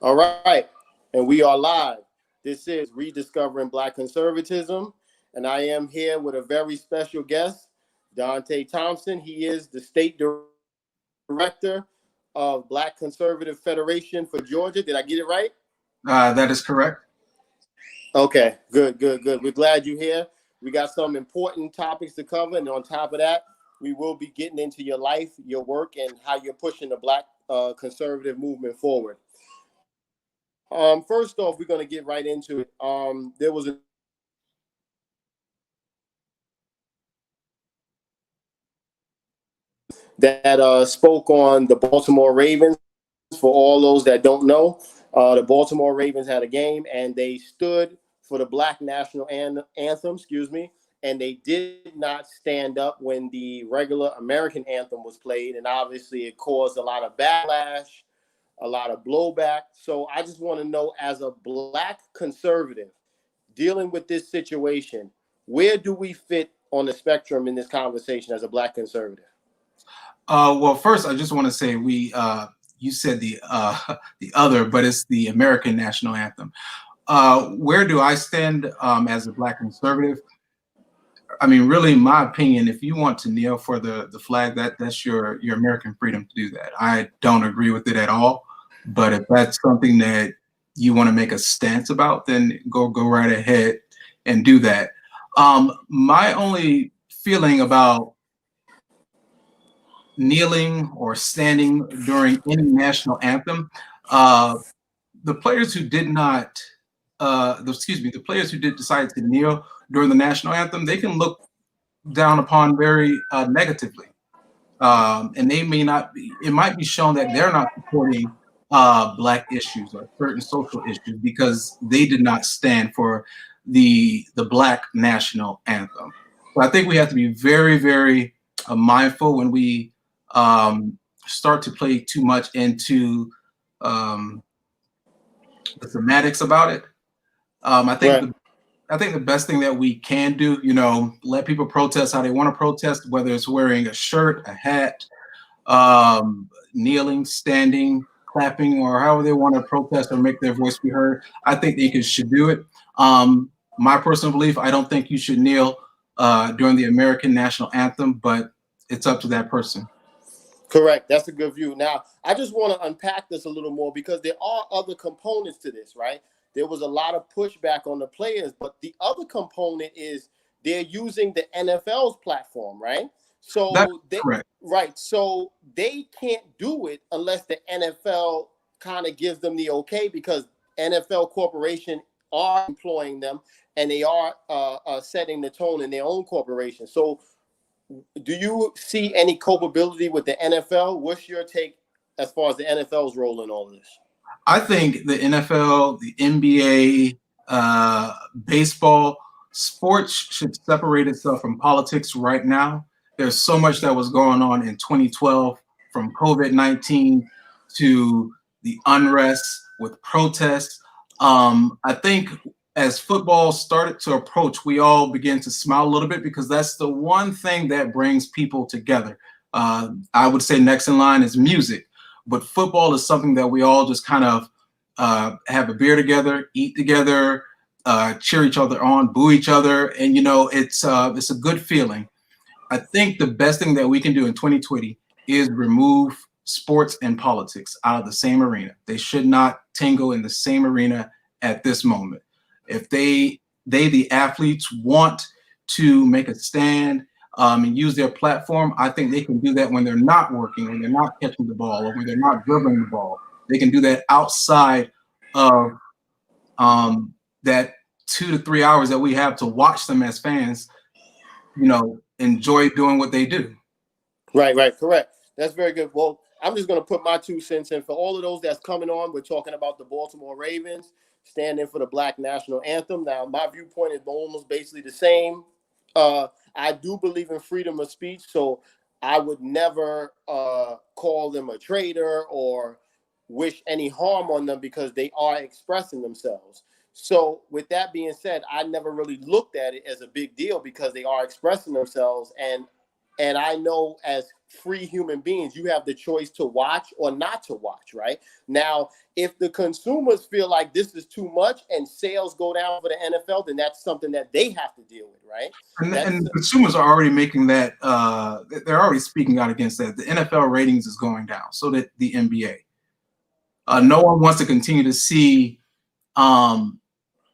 All right. And we are live. This is Rediscovering Black Conservatism. And I am here with a very special guest, Dante Thompson. He is the state director of Black Conservative Federation for Georgia. Did I get it right? That is correct. Okay, good. We're glad you're here. We got some important topics to cover. And on top of that, we will be getting into your life, your work, and how you're pushing the Black conservative movement forward. First off, we're going to get right into it. There was a news report that spoke on the Baltimore Ravens. For all those that don't know, the Baltimore Ravens had a game and they stood for the Black national anthem, and they did not stand up when the regular American anthem was played. And obviously, it caused a lot of backlash, a lot of blowback. So I just want to know, as a Black conservative dealing with this situation, where do we fit on the spectrum in this conversation as a Black conservative? Well, first, I just want to say you said the other, but it's the American national anthem. Where do I stand as a Black conservative? I mean, really, in my opinion, if you want to kneel for the flag, that's your American freedom to do that. I don't agree with it at all, but if that's something that you want to make a stance about, then go right ahead and do that. My only feeling about kneeling or standing during any national anthem, the players who did not, the players who did decide to kneel during the national anthem, they can look down upon very negatively. And they may not be, it might be shown that they're not supporting Black issues or certain social issues because they did not stand for the Black national anthem. So I think we have to be very, very mindful when we start to play too much into um, the thematics about it. I think Right. the best thing that we can do, let people protest how they want to protest, whether it's wearing a shirt, a hat, kneeling, standing, clapping, or however they want to protest or make their voice be heard. I think should do it. My personal belief, I don't think you should kneel during the American national anthem, but it's up to that person. Correct. That's a good view. Now, I just want to unpack this a little more because there are other components to this, right? There was a lot of pushback on the players, but the other component is they're using the NFL's platform, right? That's So they correct. right, so they can't do it unless the NFL kind of gives them the okay, because NFL corporation are employing them and they are setting the tone in their own corporation. So do you see any culpability with the NFL? What's your take as far as the NFL's role in all of this? I think the NFL, the NBA, baseball, sports should separate itself from politics right now. There's so much that was going on in 2012, from COVID-19 to the unrest with protests. I think as football started to approach, we all began to smile a little bit because that's the one thing that brings people together. I would say next in line is music, but football is something that we all just kind of have a beer together, eat together, cheer each other on, boo each other, and it's a good feeling. I think the best thing that we can do in 2020 is remove sports and politics out of the same arena. They should not tingle in the same arena at this moment. If the athletes want to make a stand and use their platform, I think they can do that when they're not working, when they're not catching the ball, or when they're not dribbling the ball. They can do that outside of that 2 to 3 hours that we have to watch them as fans, enjoy doing what they do. Right, correct. That's very good. Well, I'm just going to put my 2 cents in. For all of those that's coming on, we're talking about the Baltimore Ravens standing for the Black national anthem. Now, my viewpoint is almost basically the same. I do believe in freedom of speech, so I would never call them a traitor or wish any harm on them because they are expressing themselves. So, with that being said, I never really looked at it as a big deal because they are expressing themselves, and And I know as free human beings, you have the choice to watch or not to watch, right? Now, if the consumers feel like this is too much and sales go down for the NFL, then that's something that they have to deal with, right? And consumers are already making that, they're already speaking out against that. The NFL ratings is going down, so that the NBA. No one wants to continue to see, and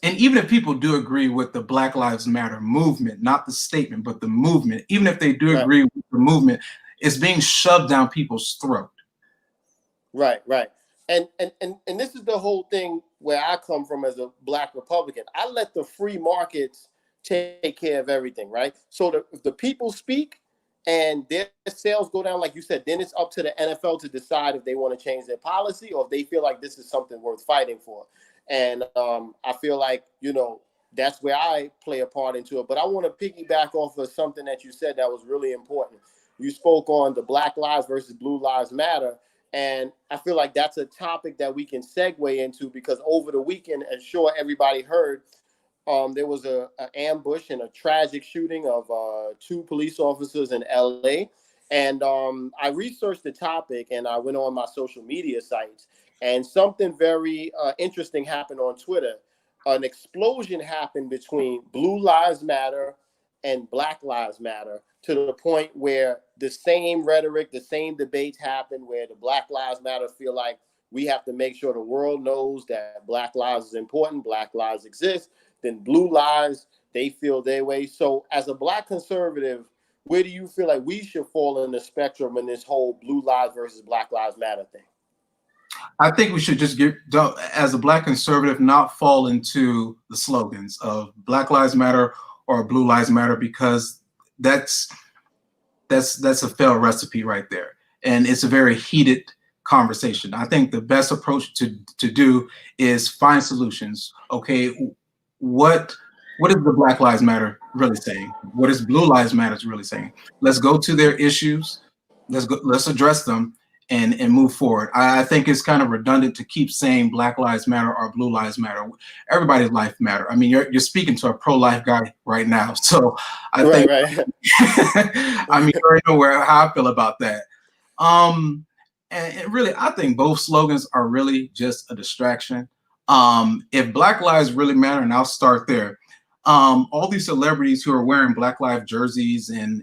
even if people do agree with the Black Lives Matter movement, not the statement, but the movement, even if they do agree with the movement, it's being shoved down people's throat. Right. And this is the whole thing where I come from as a Black Republican. I let the free markets take care of everything, right? So if the people speak and their sales go down, like you said, then it's up to the NFL to decide if they want to change their policy or if they feel like this is something worth fighting for. And I feel like, that's where I play a part into it. But I want to piggyback off of something that you said that was really important. You spoke on the Black Lives versus Blue Lives Matter. And I feel like that's a topic that we can segue into because over the weekend, as sure everybody heard, there was an ambush and a tragic shooting of 2 police officers in LA. And I researched the topic and I went on my social media sites and something very interesting happened on Twitter. An explosion happened between Blue Lives Matter and Black Lives Matter to the point where the same rhetoric, the same debates happen where the Black Lives Matter feel like we have to make sure the world knows that Black lives is important, Black lives exist. Then Blue Lives, they feel their way. So as a Black conservative, where do you feel like we should fall in the spectrum in this whole Blue Lives versus Black Lives Matter thing? I think we should just as a Black conservative, not fall into the slogans of Black Lives Matter or Blue Lives Matter, because that's a failed recipe right there. And it's a very heated conversation. I think the best approach to do is find solutions. Okay, what is the Black Lives Matter really saying? What is Blue Lives Matter really saying? Let's go to their issues. Let's address them and move forward. I think it's kind of redundant to keep saying Black Lives Matter or Blue Lives Matter. Everybody's life matter. I mean, you're speaking to a pro-life guy right now, so I think. I mean, you already know how I feel about that. And really, I think both slogans are really just a distraction. If Black Lives really matter, and I'll start there. All these celebrities who are wearing Black Lives jerseys and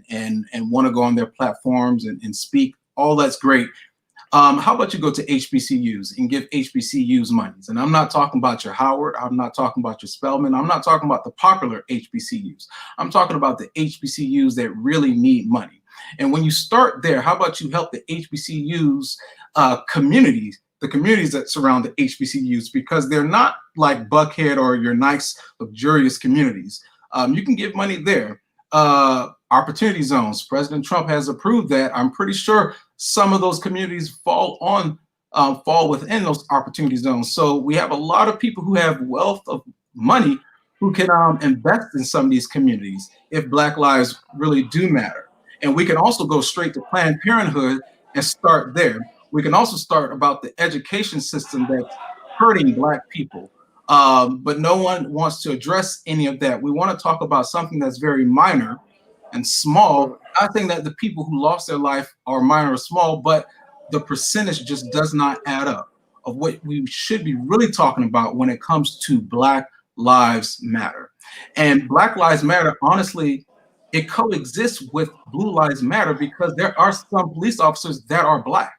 want to go on their platforms and speak, all that's great. How about you go to HBCUs and give HBCUs monies? And I'm not talking about your Howard. I'm not talking about your Spelman. I'm not talking about the popular HBCUs. I'm talking about the HBCUs that really need money. And when you start there, how about you help the HBCUs communities, the communities that surround the HBCUs, because they're not like Buckhead or your nice, luxurious communities. You can give money there. Opportunity zones. President Trump has approved that. I'm pretty sure some of those communities fall within those opportunity zones. So we have a lot of people who have wealth of money who can invest in some of these communities if Black lives really do matter. And we can also go straight to Planned Parenthood and start there. We can also start about the education system that's hurting Black people. But no one wants to address any of that. We want to talk about something that's very minor and small. I think that the people who lost their life are minor or small, but the percentage just does not add up of what we should be really talking about when it comes to Black Lives Matter. And Black Lives Matter, honestly, it coexists with Blue Lives Matter because there are some police officers that are Black.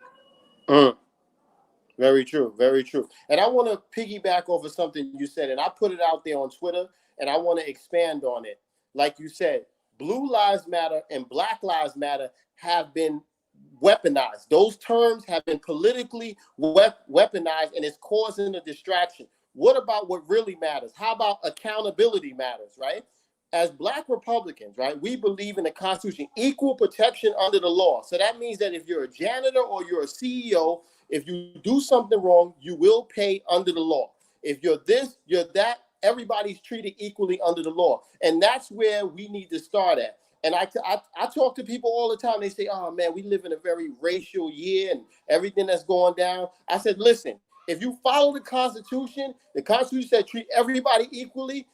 Very true, very true. And I want to piggyback over something you said, and I put it out there on Twitter, and I want to expand on it. Like you said, Blue Lives Matter and Black Lives Matter have been weaponized. Those terms have been politically weaponized, and it's causing a distraction. What about what really matters? How about accountability matters, right? As Black Republicans, right, we believe in the Constitution, equal protection under the law. So that means that if you're a janitor or you're a CEO, if you do something wrong, you will pay under the law. If you're this, you're that, everybody's treated equally under the law. And that's where we need to start at. And I talk to people all the time. They say, oh, man, we live in a very racial year and everything that's going down. I said, listen, if you follow the Constitution said treat everybody equally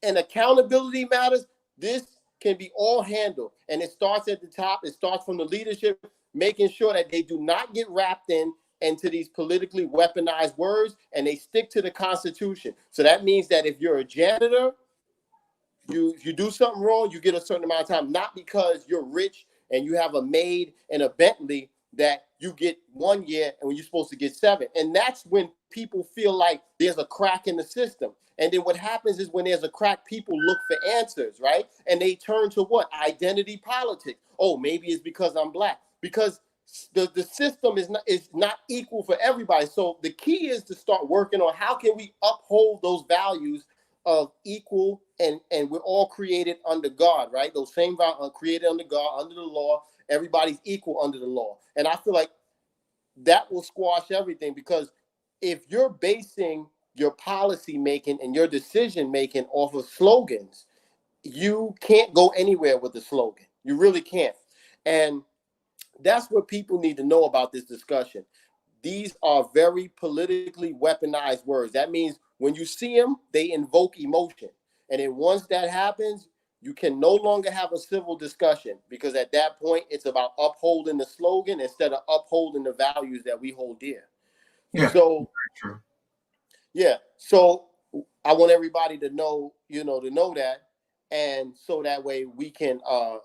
and accountability matters, this can be all handled. And it starts at the top. It starts from the leadership, making sure that they do not get wrapped into these politically weaponized words, and they stick to the Constitution. So that means that if you're a janitor, you do something wrong, you get a certain amount of time, not because you're rich and you have a maid and a Bentley that you get 1 year and when you're supposed to get 7. And that's when people feel like there's a crack in the system. And then what happens is when there's a crack, people look for answers, right? And they turn to what? Identity politics. Oh, maybe it's because I'm black. Because the system is not equal for everybody. So the key is to start working on how can we uphold those values of equal, and we're all created under God, right? Those same values are created under God, under the law. Everybody's equal under the law. And I feel like that will squash everything, because if you're basing your policy making and your decision making off of slogans, you can't go anywhere with the slogan. You really can't. And that's what people need to know about this discussion. These are very politically weaponized words. That means when you see them, they invoke emotion. And then once that happens, you can no longer have a civil discussion, because at that point, it's about upholding the slogan instead of upholding the values that we hold dear. Yeah. So, true. Yeah. So I want everybody to know, to know that. And so that way we can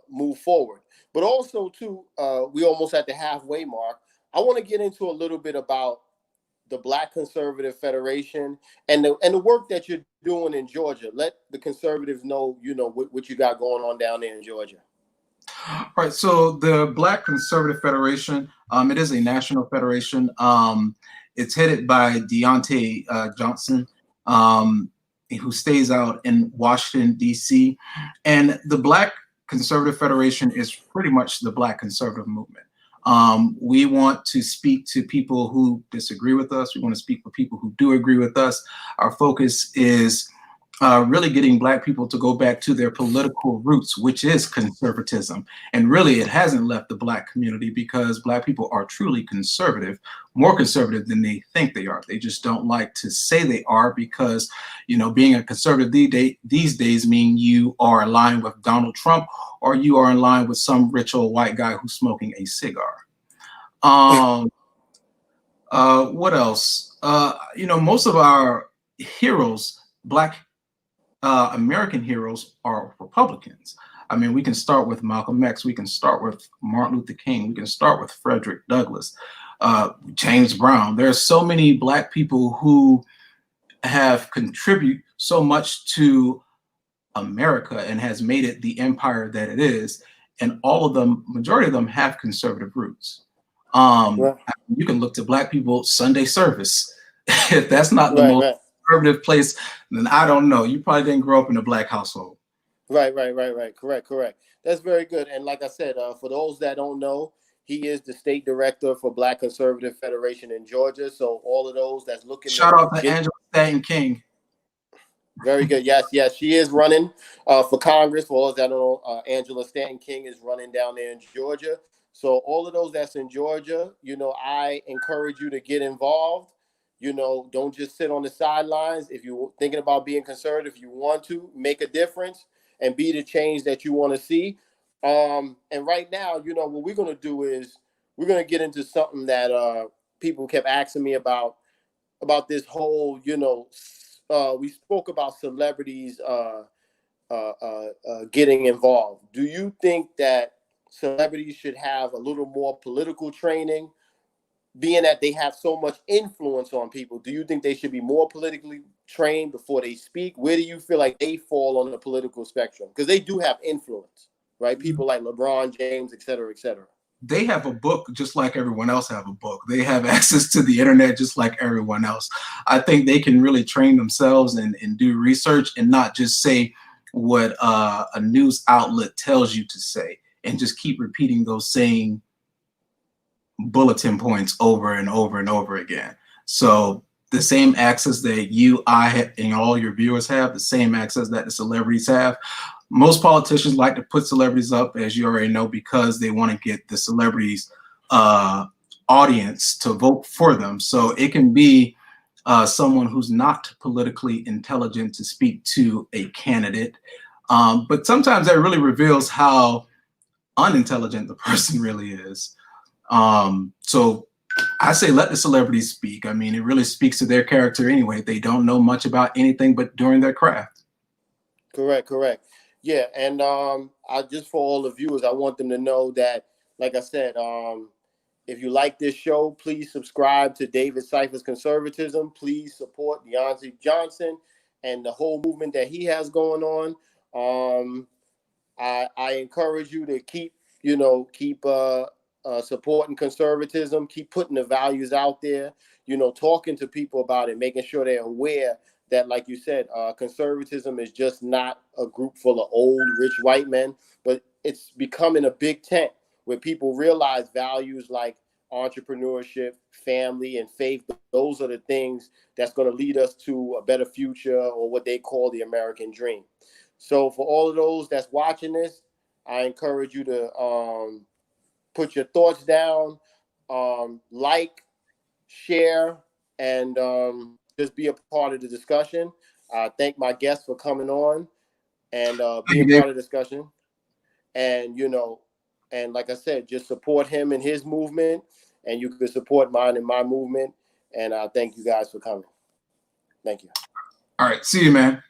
move forward. But also, too, we almost at the halfway mark. I want to get into a little bit about the Black Conservative Federation and the work that you're doing in Georgia. Let the conservatives know, what you got going on down there in Georgia. All right. So the Black Conservative Federation, it is a national federation. It's headed by Deontay Johnson, who stays out in Washington, D.C. And the Black Conservative Federation is pretty much the Black conservative movement. We want to speak to people who disagree with us. We want to speak with people who do agree with us. Our focus is really getting Black people to go back to their political roots, which is conservatism. And really, it hasn't left the Black community, because Black people are truly conservative, more conservative than they think they are. They just don't like to say they are, because, being a conservative these days mean you are aligned with Donald Trump, or you are in line with some rich old white guy who's smoking a cigar. What else? Most of our heroes, Black American heroes, are Republicans. I mean, we can start with Malcolm X, we can start with Martin Luther King, we can start with Frederick Douglass, James Brown. There are so many Black people who have contributed so much to America and has made it the empire that it is. And all of them, majority of them, have conservative roots. You can look to Black people Sunday service. If that's not the most conservative place, then I don't know. You probably didn't grow up in a Black household. Right. Correct. That's very good. And like I said, for those that don't know, he is the state director for Black Conservative Federation in Georgia. So all of those that's looking. Shout out to Angela Stanton King. Very good. Yes. She is running for Congress. For all those that don't know, Angela Stanton King is running down there in Georgia. So all of those that's in Georgia, I encourage you to get involved. Don't just sit on the sidelines. If you're thinking about being conservative, you want to make a difference and be the change that you want to see. And right now, what we're going to do is we're going to get into something that people kept asking me about this whole, we spoke about celebrities getting involved. Do you think that celebrities should have a little more political training, being that they have so much influence on people? Do you think they should be more politically trained before they speak? Where do you feel like they fall on the political spectrum? Because they do have influence, right? People like LeBron James, et cetera, et cetera. They have a book just like everyone else have a book. They have access to the internet just like everyone else. I think they can really train themselves and do research and not just say what a news outlet tells you to say and just keep repeating those same bulletin points over and over and over again. So the same access that you, I, and all your viewers have, the same access that the celebrities have. Most politicians like to put celebrities up, as you already know, because they want to get the celebrities' audience to vote for them. So it can be someone who's not politically intelligent to speak to a candidate, But sometimes that really reveals how unintelligent the person really is. So I say let the celebrities speak. I mean, it really speaks to their character anyway. They don't know much about anything but doing their craft. Correct. Yeah, and I just for all the viewers, I want them to know that, like I said, if you like this show, please subscribe to David Cypher's Conservatism. Please support Deontay Johnson and the whole movement that he has going on. I encourage you to keep supporting conservatism, keep putting the values out there, talking to people about it, making sure they're aware that, like you said, conservatism is just not a group full of old rich white men, but it's becoming a big tent where people realize values like entrepreneurship, family, and faith. Those are the things that's going to lead us to a better future, or what they call the American dream. So for all of those that's watching this, I encourage you to put your thoughts down, like, share, and just be a part of the discussion. I thank my guests for coming on and being part of the discussion. And, and like I said, just support him in his movement, and you can support mine in my movement. And I thank you guys for coming. Thank you. All right. See you, man.